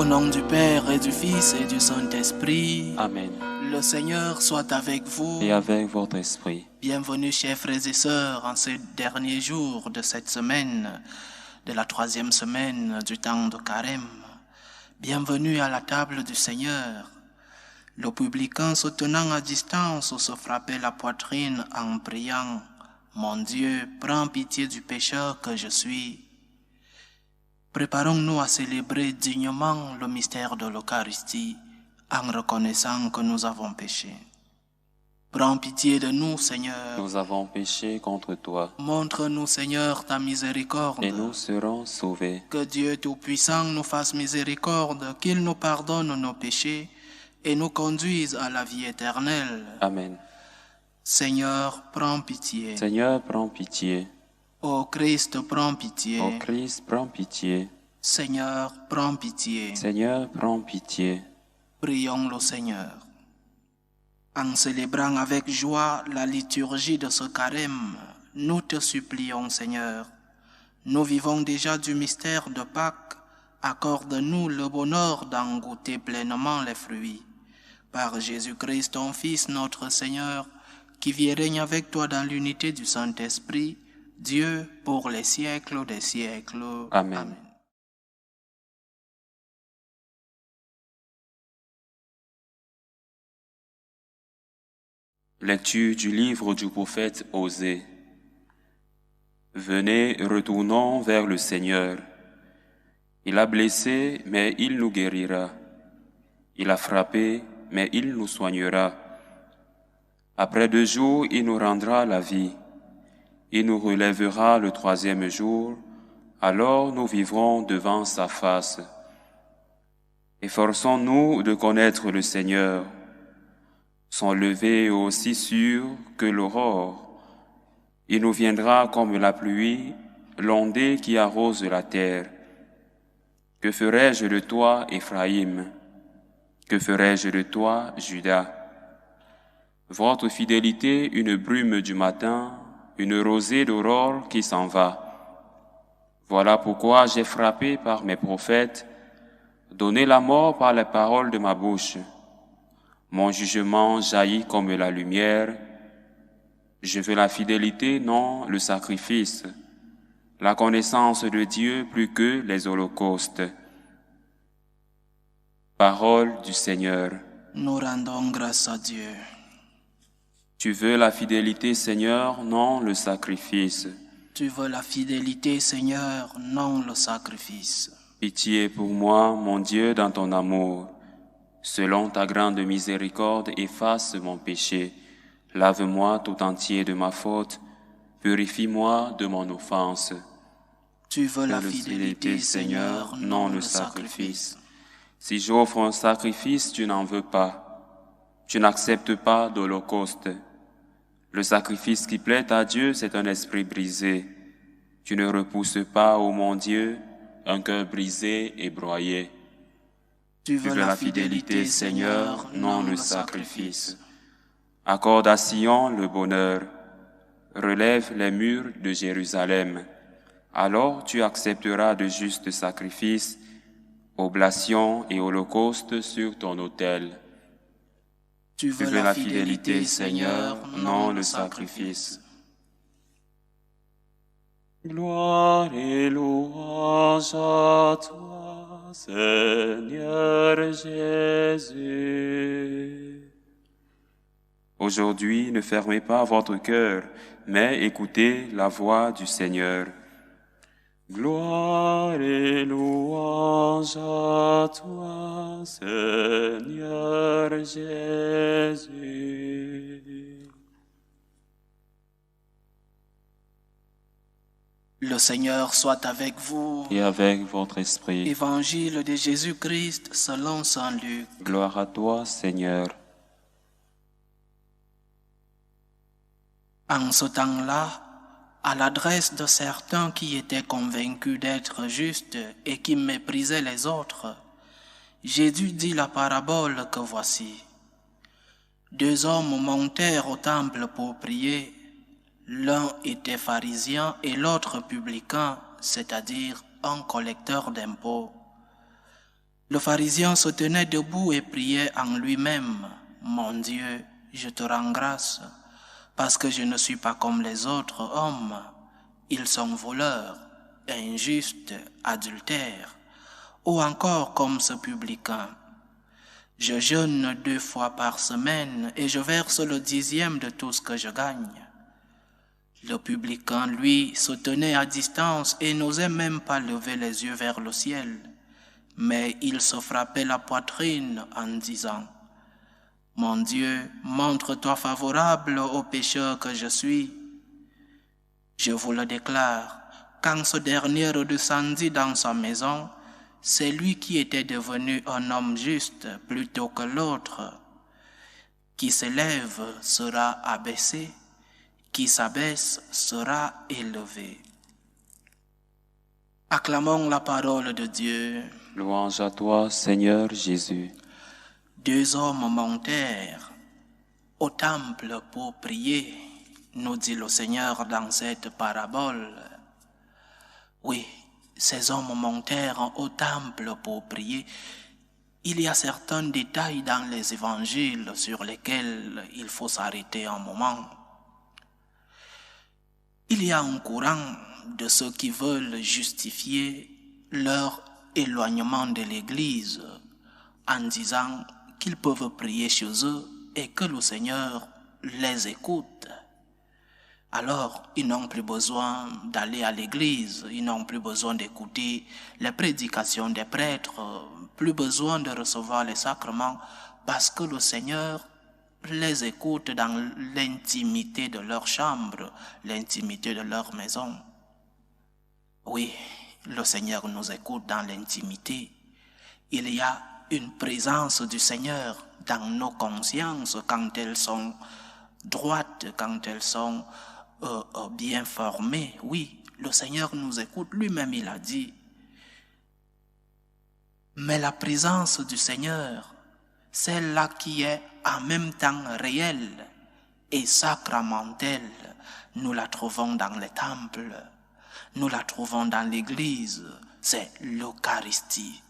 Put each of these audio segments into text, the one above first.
Au nom du Père et du Fils et du Saint-Esprit. Amen. Le Seigneur soit avec vous. Et avec votre esprit. Bienvenue, chers frères et sœurs, en ces derniers jours de cette semaine, de la 3e semaine du temps de Carême. Bienvenue à la table du Seigneur. Le publicain se tenant à distance se frappait la poitrine en priant « Mon Dieu, prends pitié du pécheur que je suis ». Préparons-nous à célébrer dignement le mystère de l'Eucharistie en reconnaissant que nous avons péché. Prends pitié de nous, Seigneur. Nous avons péché contre toi. Montre-nous, Seigneur, ta miséricorde. Et nous serons sauvés. Que Dieu Tout-Puissant nous fasse miséricorde, qu'il nous pardonne nos péchés et nous conduise à la vie éternelle. Amen. Seigneur, prends pitié. Seigneur, prends pitié. Ô Christ, prends pitié. Ô Christ, prends pitié. Seigneur, prends pitié. Seigneur, prends pitié. Prions le Seigneur. En célébrant avec joie la liturgie de ce carême, nous te supplions, Seigneur. Nous vivons déjà du mystère de Pâques. Accorde-nous le bonheur d'en goûter pleinement les fruits. Par Jésus-Christ, ton Fils, notre Seigneur, qui vit et règne avec toi dans l'unité du Saint-Esprit, Dieu pour les siècles des siècles. Amen. Amen. Lecture du livre du prophète Osée. Venez, retournons vers le Seigneur. Il a blessé, mais il nous guérira. Il a frappé, mais il nous soignera. Après 2 jours, il nous rendra la vie. Il nous relèvera le 3e jour, alors nous vivrons devant sa face. Efforçons-nous de connaître le Seigneur. Son lever est aussi sûr que l'aurore. Il nous viendra comme la pluie, l'ondée qui arrose la terre. Que ferai-je de toi, Éphraïm? Que ferai-je de toi, Juda? Votre fidélité, une brume du matin, une rosée d'aurore qui s'en va. Voilà pourquoi j'ai frappé par mes prophètes, donné la mort par les paroles de ma bouche. Mon jugement jaillit comme la lumière. Je veux la fidélité, non le sacrifice, la connaissance de Dieu plus que les holocaustes. Parole du Seigneur. Nous rendons grâce à Dieu. Tu veux la fidélité, Seigneur, non le sacrifice. Tu veux la fidélité, Seigneur, non le sacrifice. Pitié pour moi, mon Dieu, dans ton amour. Selon ta grande miséricorde, efface mon péché. Lave-moi tout entier de ma faute. Purifie-moi de mon offense. Tu veux la fidélité, Seigneur, non le sacrifice. Si j'offre un sacrifice, tu n'en veux pas. Tu n'acceptes pas d'holocauste. Le sacrifice qui plaît à Dieu, c'est un esprit brisé. Tu ne repousses pas, ô mon Dieu, un cœur brisé et broyé. Tu veux la fidélité, Seigneur, non le sacrifice. Accorde à Sion le bonheur. Relève les murs de Jérusalem. Alors tu accepteras de justes sacrifices, oblations et holocaustes sur ton autel. Tu veux la fidélité, Seigneur, non le sacrifice. Gloire et louange à toi, Seigneur Jésus. Aujourd'hui, ne fermez pas votre cœur, mais écoutez la voix du Seigneur. Gloire et louange à toi, Seigneur Jésus. Le Seigneur soit avec vous. Et avec votre esprit. Évangile de Jésus-Christ selon saint Luc. Gloire à toi, Seigneur. En ce temps-là, à l'adresse de certains qui étaient convaincus d'être justes et qui méprisaient les autres, Jésus dit la parabole que voici. 2 hommes montèrent au temple pour prier. L'un était pharisien et l'autre publicain, c'est-à-dire un collecteur d'impôts. Le pharisien se tenait debout et priait en lui-même. Mon Dieu, je te rends grâce, parce que je ne suis pas comme les autres hommes. Ils sont voleurs, injustes, adultères, ou encore comme ce publicain. Je jeûne 2 fois par semaine et je verse le 10e de tout ce que je gagne. Le publicain, lui, se tenait à distance et n'osait même pas lever les yeux vers le ciel. Mais il se frappait la poitrine en disant « Mon Dieu, montre-toi favorable au pécheur que je suis. » Je vous le déclare, quand ce dernier redescendit dans sa maison, c'est lui qui était devenu un homme juste plutôt que l'autre. Qui s'élève sera abaissé, qui s'abaisse sera élevé. Acclamons la parole de Dieu. Louange à toi, Seigneur Jésus. 2 hommes montèrent au temple pour prier, nous dit le Seigneur dans cette parabole. Oui, ces hommes montèrent au temple pour prier. Il y a certains détails dans les évangiles sur lesquels il faut s'arrêter un moment. Il y a un courant de ceux qui veulent justifier leur éloignement de l'Église en disant qu'ils peuvent prier chez eux et que le Seigneur les écoute. Alors, ils n'ont plus besoin d'aller à l'église, ils n'ont plus besoin d'écouter les prédications des prêtres, plus besoin de recevoir les sacrements, parce que le Seigneur les écoute dans l'intimité de leur chambre, l'intimité de leur maison. Oui, le Seigneur nous écoute dans l'intimité. Il y a une présence du Seigneur dans nos consciences quand elles sont droites, quand elles sont bien formées. Oui, le Seigneur nous écoute. Lui-même, il a dit. Mais la présence du Seigneur, celle-là qui est en même temps réelle et sacramentelle, nous la trouvons dans les temples, nous la trouvons dans l'église, c'est l'Eucharistie.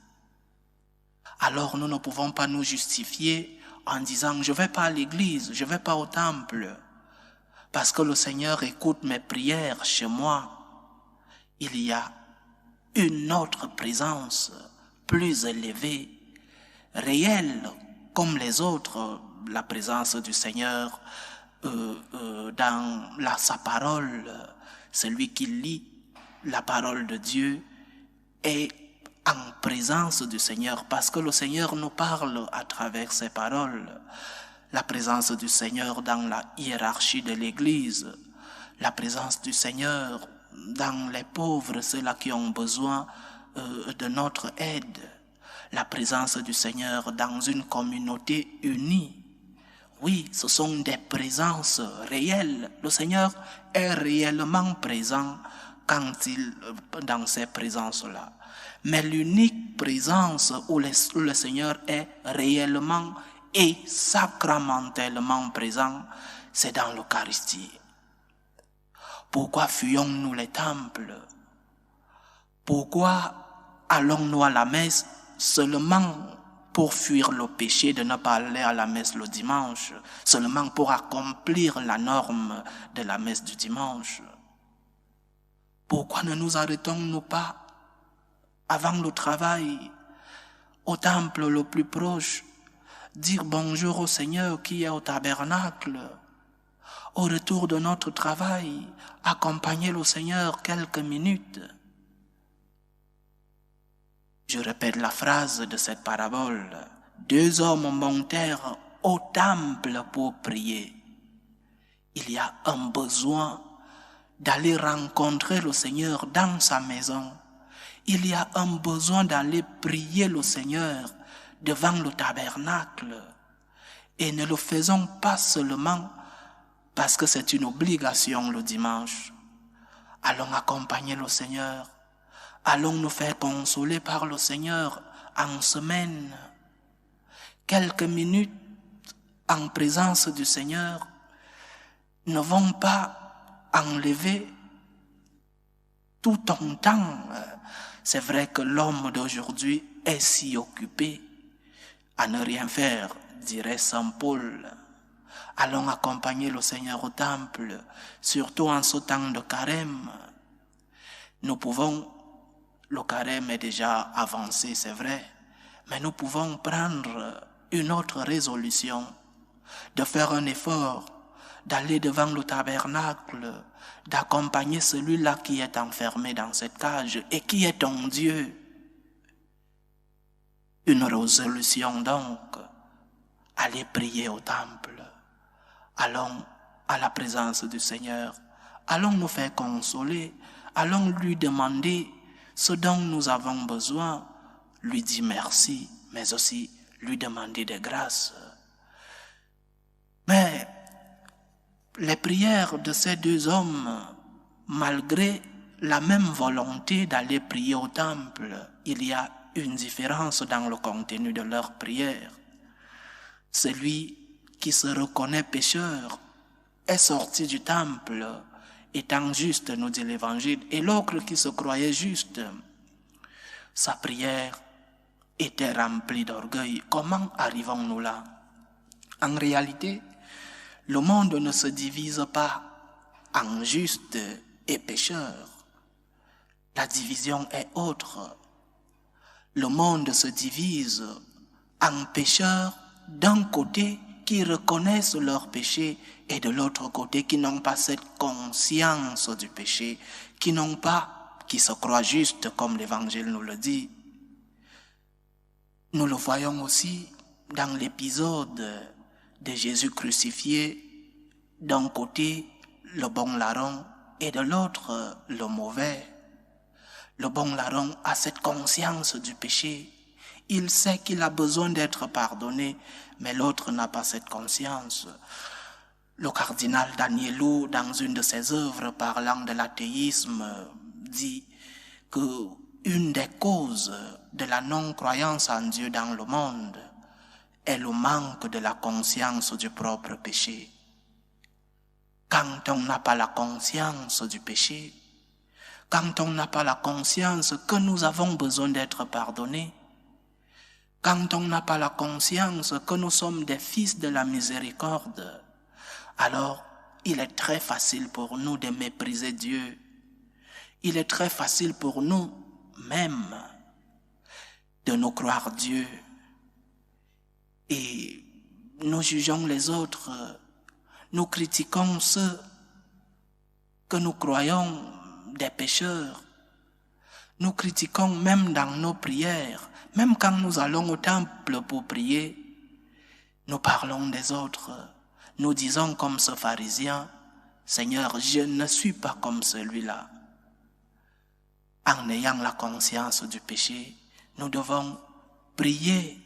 Alors nous ne pouvons pas nous justifier en disant « je ne vais pas à l'église, je ne vais pas au temple ». Parce que le Seigneur écoute mes prières chez moi. Il y a une autre présence plus élevée, réelle comme les autres, la présence du Seigneur dans sa parole. Celui qui lit la parole de Dieu est en présence du Seigneur parce que le Seigneur nous parle à travers ses paroles. La présence du Seigneur dans la hiérarchie de l'Église, la présence du Seigneur dans les pauvres, ceux-là qui ont besoin de notre aide, la présence du Seigneur dans une communauté unie. Oui, ce sont des présences réelles. Le Seigneur est réellement présent dans ces présences-là. Mais l'unique présence où le Seigneur est réellement et sacramentellement présent, c'est dans l'Eucharistie. Pourquoi fuyons-nous les temples? Pourquoi allons-nous à la messe seulement pour fuir le péché de ne pas aller à la messe le dimanche, seulement pour accomplir la norme de la messe du dimanche? Pourquoi ne nous arrêtons-nous pas avant le travail au temple le plus proche, dire bonjour au Seigneur qui est au tabernacle, au retour de notre travail, accompagner le Seigneur quelques minutes? Je répète la phrase de cette parabole. 2 hommes montèrent au temple pour prier. Il y a un besoin d'aller rencontrer le Seigneur dans sa maison. Il y a un besoin d'aller prier le Seigneur devant le tabernacle. Et ne le faisons pas seulement parce que c'est une obligation le dimanche. Allons accompagner le Seigneur. Allons nous faire consoler par le Seigneur en semaine. Quelques minutes en présence du Seigneur ne vont pas enlever tout ton temps. C'est vrai que l'homme d'aujourd'hui est si occupé à ne rien faire, dirait Saint Paul. Allons accompagner le Seigneur au temple, surtout en ce temps de carême. Nous pouvons, le carême est déjà avancé, c'est vrai, mais nous pouvons prendre une autre résolution, de faire un effort, d'aller devant le tabernacle, d'accompagner celui-là qui est enfermé dans cette cage et qui est ton Dieu. Une résolution donc, aller prier au temple. Allons à la présence du Seigneur, allons nous faire consoler, allons lui demander ce dont nous avons besoin, lui dire merci, mais aussi lui demander des grâces. Mais les prières de ces deux hommes, malgré la même volonté d'aller prier au temple, il y a une différence dans le contenu de leur prière. Celui qui se reconnaît pécheur est sorti du temple, étant juste, nous dit l'Évangile, et l'autre qui se croyait juste, sa prière était remplie d'orgueil. Comment arrivons-nous là? En réalité, le monde ne se divise pas en juste et pécheur. La division est autre. Le monde se divise en pécheurs d'un côté qui reconnaissent leur péché et de l'autre côté qui n'ont pas cette conscience du péché, qui se croient justes comme l'Évangile nous le dit. Nous le voyons aussi dans l'épisode de Jésus crucifié, d'un côté le bon larron et de l'autre le mauvais. Le bon larron a cette conscience du péché. Il sait qu'il a besoin d'être pardonné, mais l'autre n'a pas cette conscience. Le cardinal Danielou, dans une de ses œuvres parlant de l'athéisme, dit que une des causes de la non-croyance en Dieu dans le monde est le manque de la conscience du propre péché. Quand on n'a pas la conscience du péché, quand on n'a pas la conscience que nous avons besoin d'être pardonnés, quand on n'a pas la conscience que nous sommes des fils de la miséricorde, alors il est très facile pour nous de mépriser Dieu. Il est très facile pour nous même de nous croire Dieu. Et nous jugeons les autres, nous critiquons ceux que nous croyons des pécheurs. Nous critiquons même dans nos prières, même quand nous allons au temple pour prier, nous parlons des autres. Nous disons comme ce pharisien, Seigneur, je ne suis pas comme celui-là. En ayant la conscience du péché, nous devons prier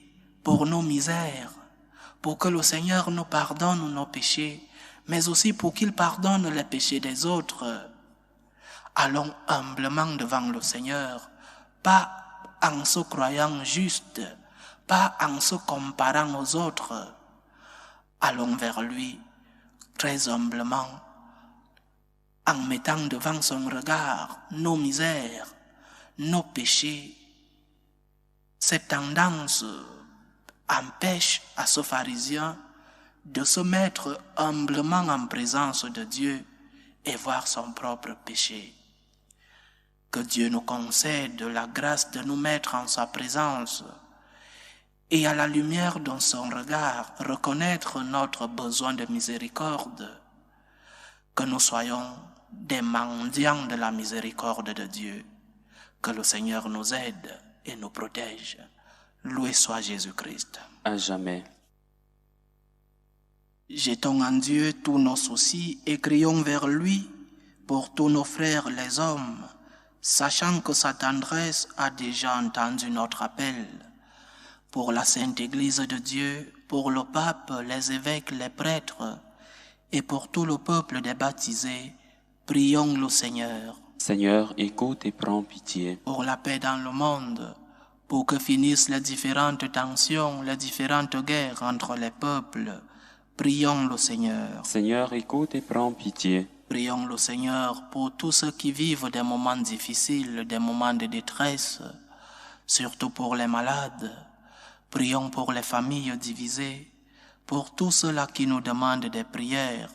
pour nos misères, pour que le Seigneur nous pardonne nos péchés, mais aussi pour qu'il pardonne les péchés des autres. Allons humblement devant le Seigneur, pas en se croyant juste, pas en se comparant aux autres. Allons vers lui très humblement, en mettant devant son regard nos misères, nos péchés. Cette tendance empêche à ce pharisien de se mettre humblement en présence de Dieu et voir son propre péché. Que Dieu nous concède la grâce de nous mettre en sa présence et à la lumière de son regard reconnaître notre besoin de miséricorde, que nous soyons des mendiants de la miséricorde de Dieu, que le Seigneur nous aide et nous protège. Loué soit Jésus-Christ. À jamais. Jetons en Dieu tous nos soucis et crions vers lui pour tous nos frères les hommes, sachant que sa tendresse a déjà entendu notre appel. Pour la Sainte Église de Dieu, pour le pape, les évêques, les prêtres, et pour tout le peuple des baptisés, prions le Seigneur. Seigneur, écoute et prends pitié. Pour la paix dans le monde, pour que finissent les différentes tensions, les différentes guerres entre les peuples, prions le Seigneur. Seigneur, écoute et prends pitié. Prions le Seigneur pour tous ceux qui vivent des moments difficiles, des moments de détresse. surtout pour les malades. Prions pour les familles divisées, pour tous ceux-là qui nous demandent des prières,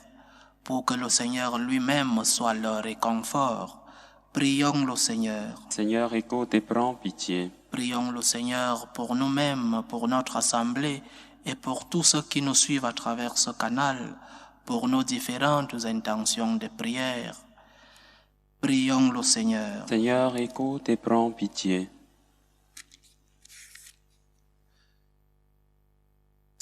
pour que le Seigneur lui-même soit leur réconfort. Prions le Seigneur. Seigneur, écoute et prends pitié. Prions le Seigneur pour nous-mêmes, pour notre assemblée et pour tous ceux qui nous suivent à travers ce canal, pour nos différentes intentions de prière. Prions le Seigneur. Seigneur, écoute et prends pitié.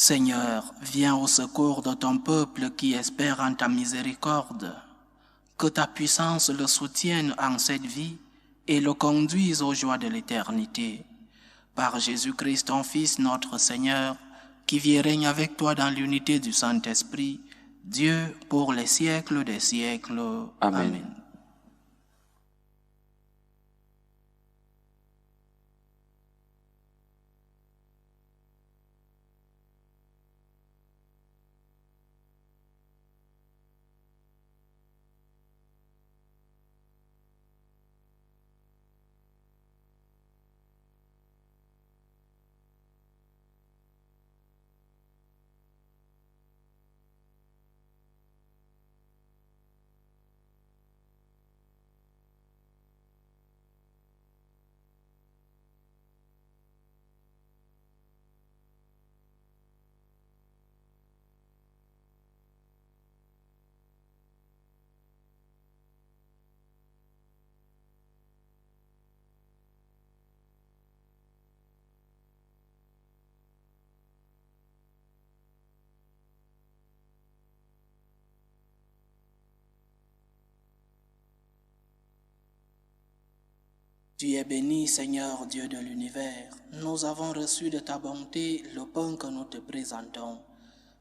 Seigneur, viens au secours de ton peuple qui espère en ta miséricorde. Que ta puissance le soutienne en cette vie et le conduise aux joies de l'éternité. Par Jésus-Christ, ton Fils, notre Seigneur, qui vit et règne avec toi dans l'unité du Saint-Esprit, Dieu pour les siècles des siècles. Amen. Amen. Tu es béni, Seigneur Dieu de l'univers. Nous avons reçu de ta bonté le pain que nous te présentons,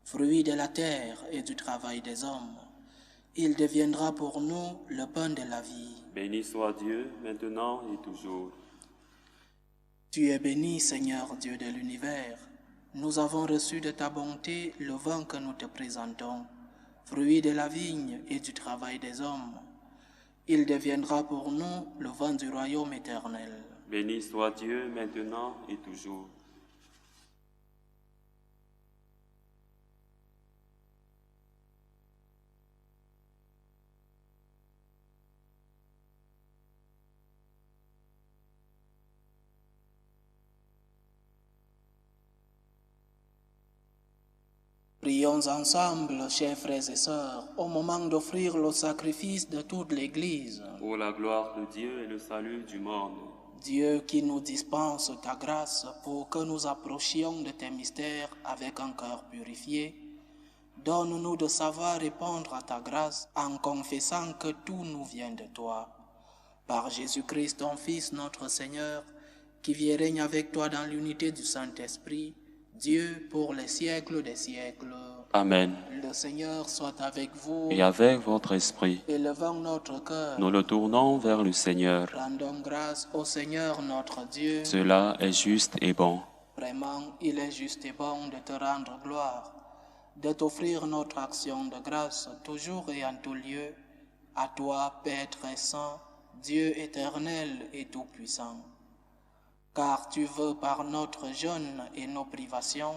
fruit de la terre et du travail des hommes. Il deviendra pour nous le pain de la vie. Béni soit Dieu, maintenant et toujours. Tu es béni, Seigneur Dieu de l'univers. Nous avons reçu de ta bonté le vin que nous te présentons, fruit de la vigne et du travail des hommes. Il deviendra pour nous le vin du royaume éternel. Béni soit Dieu, maintenant et toujours. Prions ensemble, chers frères et sœurs, au moment d'offrir le sacrifice de toute l'Église. Pour la gloire de Dieu et le salut du monde. Dieu qui nous dispense ta grâce pour que nous approchions de tes mystères avec un cœur purifié, donne-nous de savoir répondre à ta grâce en confessant que tout nous vient de toi. Par Jésus-Christ, ton Fils, notre Seigneur, qui vit et règne avec toi dans l'unité du Saint-Esprit, Dieu pour les siècles des siècles. Amen. Le Seigneur soit avec vous. Et avec votre esprit, Élevons notre cœur. nous le tournons vers le Seigneur. Rendons grâce au Seigneur notre Dieu. Cela est juste et bon. Vraiment, il est juste et bon de te rendre gloire, de t'offrir notre action de grâce toujours et en tout lieu, à toi, Père très saint, Dieu éternel et tout-puissant. Car tu veux par notre jeûne et nos privations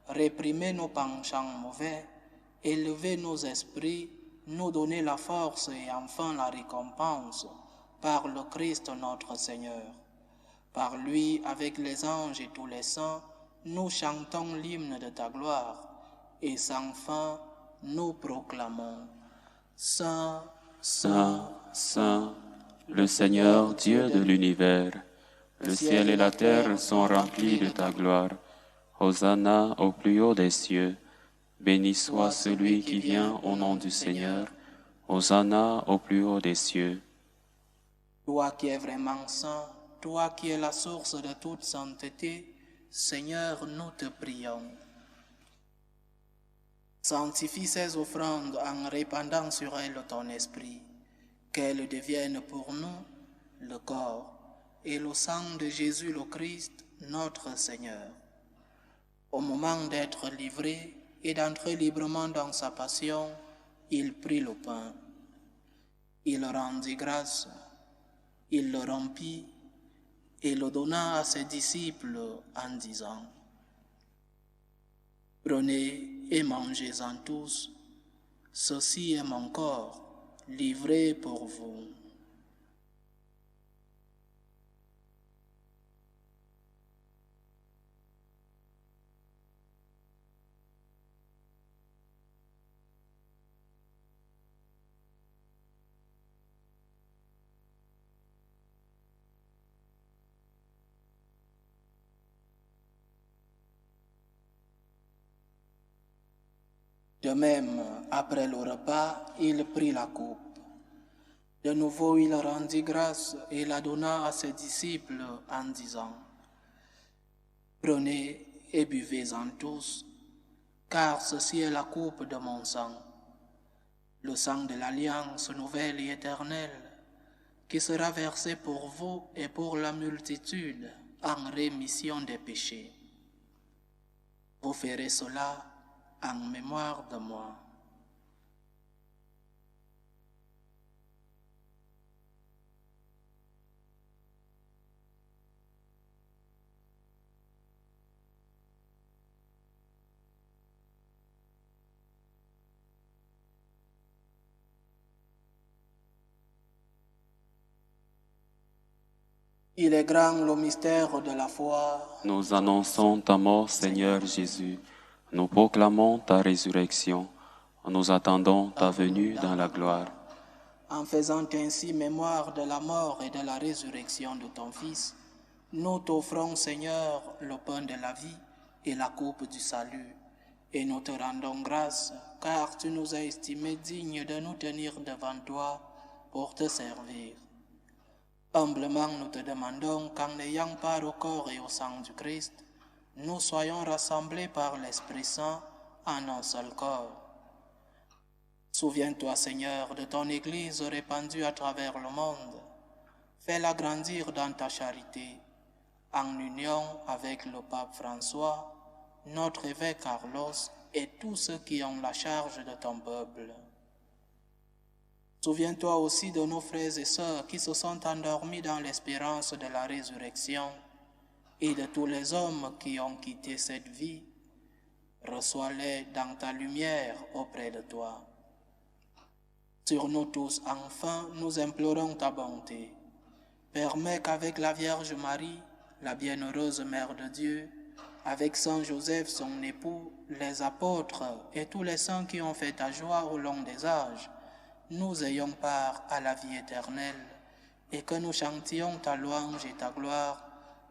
réprimer nos penchants mauvais, élever nos esprits, nous donner la force et enfin la récompense par le Christ notre Seigneur. Par lui, avec les anges et tous les saints, nous chantons l'hymne de ta gloire et sans fin, nous proclamons Saint, Saint, Saint, le Seigneur Dieu de l'univers. Le ciel et la terre sont remplis de ta gloire. Hosanna au plus haut des cieux. Béni soit celui qui vient au nom du Seigneur. Hosanna au plus haut des cieux. Toi qui es vraiment saint, toi qui es la source de toute sainteté, Seigneur, nous te prions. Sanctifie ces offrandes en répandant sur elles ton esprit, qu'elles deviennent pour nous le corps et le sang de Jésus le Christ, notre Seigneur. Au moment d'être livré et d'entrer librement dans sa passion, il prit le pain. Il rendit grâce, il le rompit et le donna à ses disciples en disant, « Prenez et mangez-en tous, ceci est mon corps, livré pour vous. » De même, après le repas, il prit la coupe. De nouveau, il rendit grâce et la donna à ses disciples en disant, « Prenez et buvez-en tous, car ceci est la coupe de mon sang, le sang de l'alliance nouvelle et éternelle, qui sera versé pour vous et pour la multitude en rémission des péchés. Vous ferez cela en mémoire de moi. » Il est grand le mystère de la foi. Nous annonçons ta mort, Seigneur Jésus. Nous proclamons ta résurrection. Nous attendons ta venue dans la gloire. En faisant ainsi mémoire de la mort et de la résurrection de ton Fils, nous t'offrons, Seigneur, le pain de la vie et la coupe du salut. Et nous te rendons grâce, car tu nous as estimés dignes de nous tenir devant toi pour te servir. Humblement, nous te demandons qu'en ayant part au corps et au sang du Christ, nous soyons rassemblés par l'Esprit Saint en un seul corps. Souviens-toi, Seigneur, de ton Église répandue à travers le monde. Fais-la grandir dans ta charité, en union avec le pape François, notre évêque Carlos et tous ceux qui ont la charge de ton peuple. Souviens-toi aussi de nos frères et sœurs qui se sont endormis dans l'espérance de la résurrection et de tous les hommes qui ont quitté cette vie. Reçois-les dans ta lumière auprès de toi. Sur nous tous, enfin, nous implorons ta bonté. Permets qu'avec la Vierge Marie, la bienheureuse Mère de Dieu, avec Saint Joseph, son époux, les apôtres et tous les saints qui ont fait ta joie au long des âges, nous ayons part à la vie éternelle et que nous chantions ta louange et ta gloire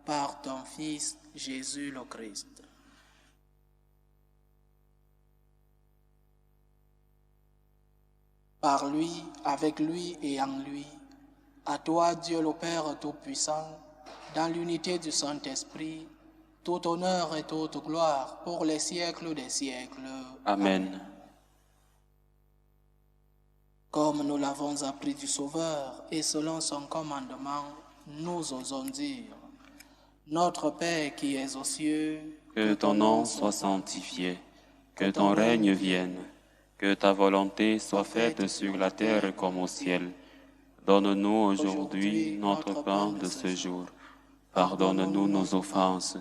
par ton Fils Jésus le Christ. Par lui, avec lui et en lui, à toi, Dieu le Père Tout-Puissant, dans l'unité du Saint-Esprit, tout honneur et toute gloire pour les siècles des siècles. Amen. Comme nous l'avons appris du Sauveur et selon son commandement, nous osons dire, Notre Père qui es aux cieux, que ton nom soit sanctifié, que ton règne vienne, que ta volonté soit faite sur la terre comme au ciel. Donne-nous aujourd'hui notre pain de ce jour. Pardonne-nous nos offenses,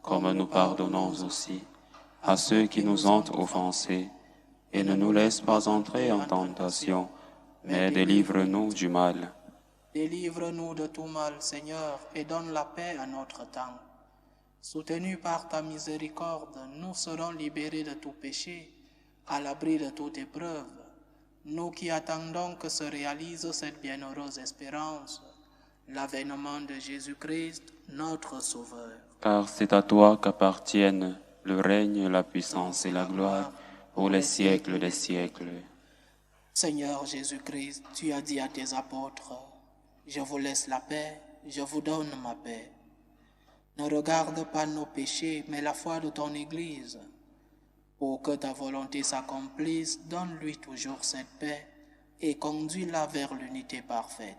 comme nous pardonnons aussi à ceux qui nous ont offensés. Et ne nous laisse pas entrer en tentation, mais délivre-nous du mal. Délivre-nous de tout mal, Seigneur, et donne la paix à notre temps. Soutenus par ta miséricorde, nous serons libérés de tout péché, à l'abri de toute épreuve, nous qui attendons que se réalise cette bienheureuse espérance, l'avènement de Jésus-Christ, notre Sauveur. Car c'est à toi qu'appartiennent le règne, la puissance et la gloire, pour les siècles des siècles. Seigneur Jésus-Christ, tu as dit à tes apôtres, « Je vous laisse la paix, je vous donne ma paix. » Ne regarde pas nos péchés, mais la foi de ton Église. Pour que ta volonté s'accomplisse, donne-lui toujours cette paix et conduis-la vers l'unité parfaite.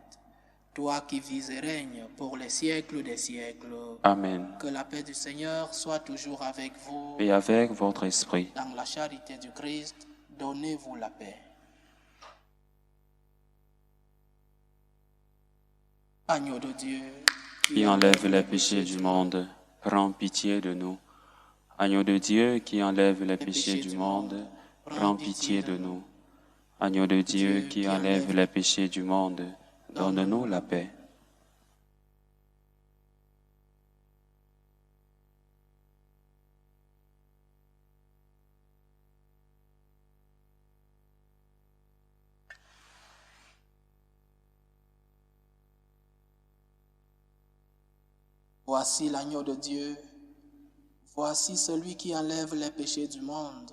Toi qui vis et règnes pour les siècles des siècles. Amen. Que la paix du Seigneur soit toujours avec vous. Et avec votre esprit. Dans la charité du Christ, donnez-vous la paix. Agneau de Dieu, qui enlève les péchés du monde, prends pitié de nous. Agneau de Dieu qui enlève les péchés du monde, prends pitié de nous. Agneau de Dieu qui enlève les péchés du monde, donne-nous la paix. Voici l'agneau de Dieu, voici celui qui enlève les péchés du monde.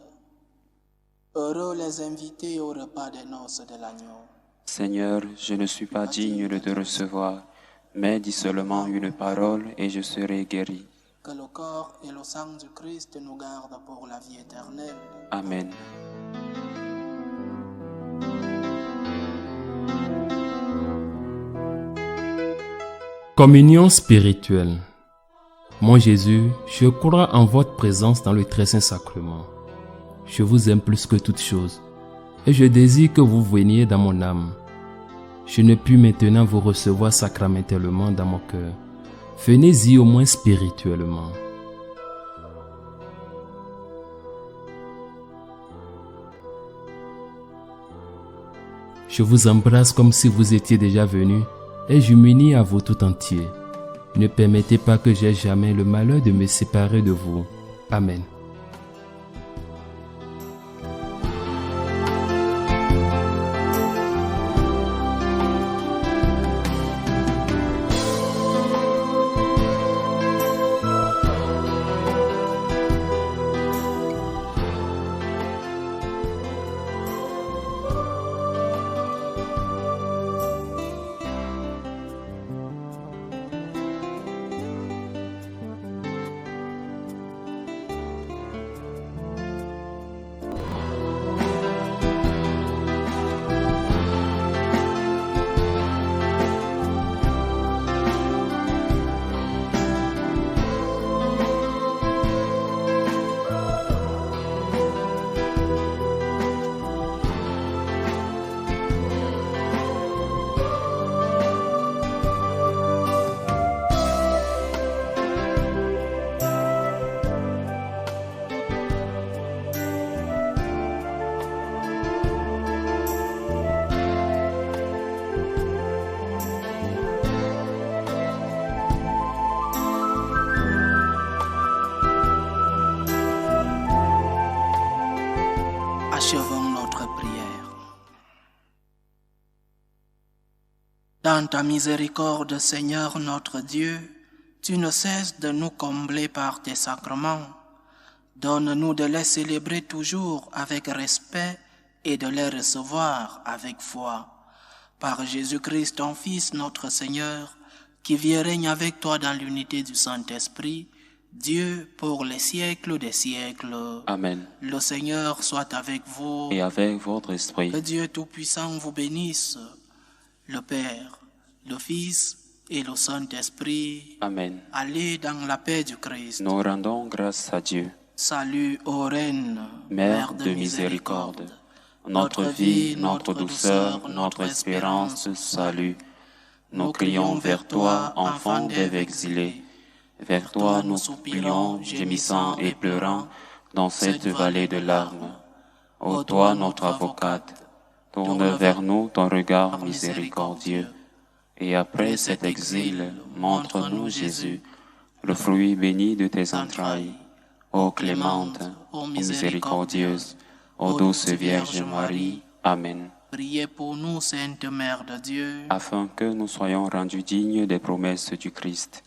Heureux les invités au repas des noces de l'agneau. Seigneur, je ne suis pas digne de te recevoir, mais dis seulement une parole et je serai guéri. Que le corps et le sang du Christ nous gardent pour la vie éternelle. Amen. Communion spirituelle. Mon Jésus, je crois en votre présence dans le très saint sacrement. Je vous aime plus que toute chose et je désire que vous veniez dans mon âme. Je ne puis maintenant vous recevoir sacramentellement dans mon cœur. Venez-y au moins spirituellement. Je vous embrasse comme si vous étiez déjà venu et je m'unis à vous tout entier. Ne permettez pas que j'aie jamais le malheur de me séparer de vous. Amen. Achevons notre prière. Dans ta miséricorde, Seigneur notre Dieu, tu ne cesses de nous combler par tes sacrements. Donne-nous de les célébrer toujours avec respect et de les recevoir avec foi. Par Jésus-Christ, ton Fils, notre Seigneur, qui vit et règne avec toi dans l'unité du Saint-Esprit, Dieu pour les siècles des siècles. Amen. Le Seigneur soit avec vous. Et avec votre esprit. Que Dieu Tout-Puissant vous bénisse, le Père, le Fils et le Saint-Esprit. Amen. Allez dans la paix du Christ. Nous rendons grâce à Dieu. Salut ô Reine, Mère de miséricorde, notre vie, notre douceur, notre espérance, salut. Nous crions vers toi, enfant d'Ève exilée. Vers toi nous supplions, gémissant et pleurant, dans cette vallée de larmes. Ô toi, notre avocate, tourne vers nous ton regard miséricordieux. Et après cet exil, montre-nous Jésus, le fruit béni de tes entrailles. Ô clémente, ô miséricordieuse, ô douce Vierge Marie. Amen. Priez pour nous, Sainte Mère de Dieu, Afin que nous soyons rendus dignes des promesses du Christ.